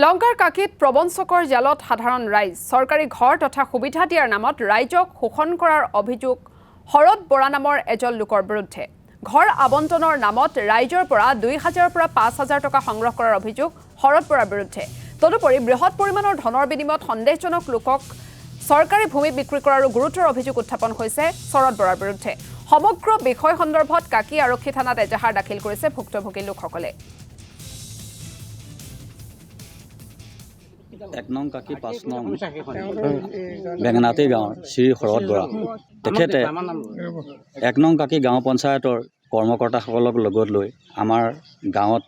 লংকাৰ কাকিত প্ৰবঞ্চকৰ জালত সাধাৰণ ৰাইজ চৰকাৰী ঘৰ তথা সুবিধা দিয়াৰ নামত ৰাইজক শোষণ কৰাৰ অভিযোগ শৰৎ বৰা নামৰ এজন লোকৰ বিৰুদ্ধে ঘৰ আবণ্টনৰ নামত ৰাইজৰ পৰা ২,০০০ পৰা ৫,০০০ টকা সংগ্ৰহ কৰাৰ অভিযোগ শৰৎ বৰাৰ বিৰুদ্ধে তদুপৰি বৃহৎ পৰিমাণৰ ধনৰ বিনিময়ত সন্দেহজনক লোকক চৰকাৰী ভূমি বিক্ৰী কৰাৰো গুৰুতৰ অভিযোগ উত্থাপন হৈছে শৰৎ বৰাৰ বিৰুদ্ধে সমগ্ৰ বিষয় সন্দৰ্ভত কাকি আৰক্ষী থানাত এজাহাৰ দাখিল কৰিছে ভুক্তভোগী লোকসকলে ১ নং কাকি ৫ নং বেঙেনাটি গাঁৱৰ শ্ৰী শৰৎ বৰা তেখেতে ১ নং কাকি গাঁও পঞ্চায়তৰ কৰ্মকৰ্তাসকলক লগত লৈ আমাৰ গাঁৱত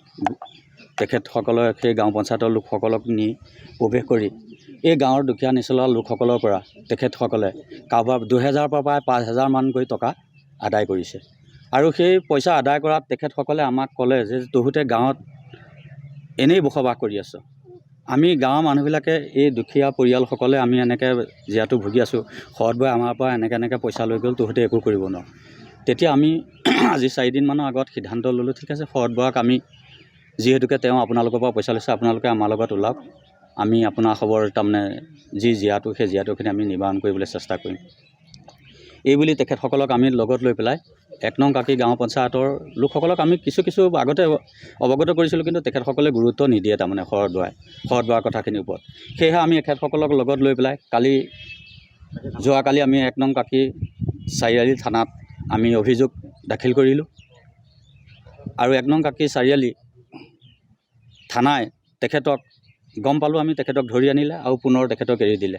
তেখেতসকলে সেই গাঁও পঞ্চায়তৰ লোকসকলক নি প্ৰৱেশ কৰি এই গাঁৱৰ দুখীয়া নিচলা লোকসকলৰ পৰা তেখেতসকলে কাৰোবাৰ ২,০০০ পৰা প্ৰায় ৫,০০০ মানকৈ টকা আদায় কৰিছে আৰু সেই পইচা আদায় কৰাত তেখেতসকলে আমাক ক'লে যে তহুতে গাঁৱত এনেই বসবাস কৰি আছোঁ আমি গাঁৱৰ মানুহবিলাকে এই দুখীয়া পৰিয়ালসকলে আমি এনেকৈ জীয়াতু ভুগি আছোঁ শৰৎ বৰাই আমাৰ পৰা এনেকৈ পইচা লৈ গ'ল তহঁতে একো কৰিব নোৱাৰো তেতিয়া আমি আজি ৪ দিনমানৰ আগত সিদ্ধান্ত ল'লোঁ ঠিক আছে শৰৎ বৰাক আমি যিহেতুকে তেওঁ আপোনালোকৰ পৰা পইচা লৈছে আপোনালোকে আমাৰ লগত ওলাওক আমি আপোনাৰ খবৰ তাৰমানে যি জীয়াতু সেই জীয়াতুখিনি আমি নিবাৰণ কৰিবলৈ চেষ্টা কৰিম এই বুলি তেখেতসকলক আমি লগত লৈ পেলাই ১ নং কাকি গাঁও পঞ্চায়তৰ লোকসকলক আমি কিছু আগতে অৱগত কৰিছিলোঁ কিন্তু তেখেতসকলে গুৰুত্ব নিদিয়ে তাৰমানে শৰৎ বৰাৰ কথাখিনিৰ ওপৰত সেয়েহে আমি এখেতসকলক লগত লৈ পেলাই যোৱাকালি আমি ১ নং কাকি চাৰিআলি থানাত আমি অভিযোগ দাখিল কৰিলোঁ আৰু ১ নং কাকি চাৰিআলি থানাই তেখেতক গম পালোঁ আমি তেখেতক ধৰি আনিলে আৰু পুনৰ তেখেতক এৰি দিলে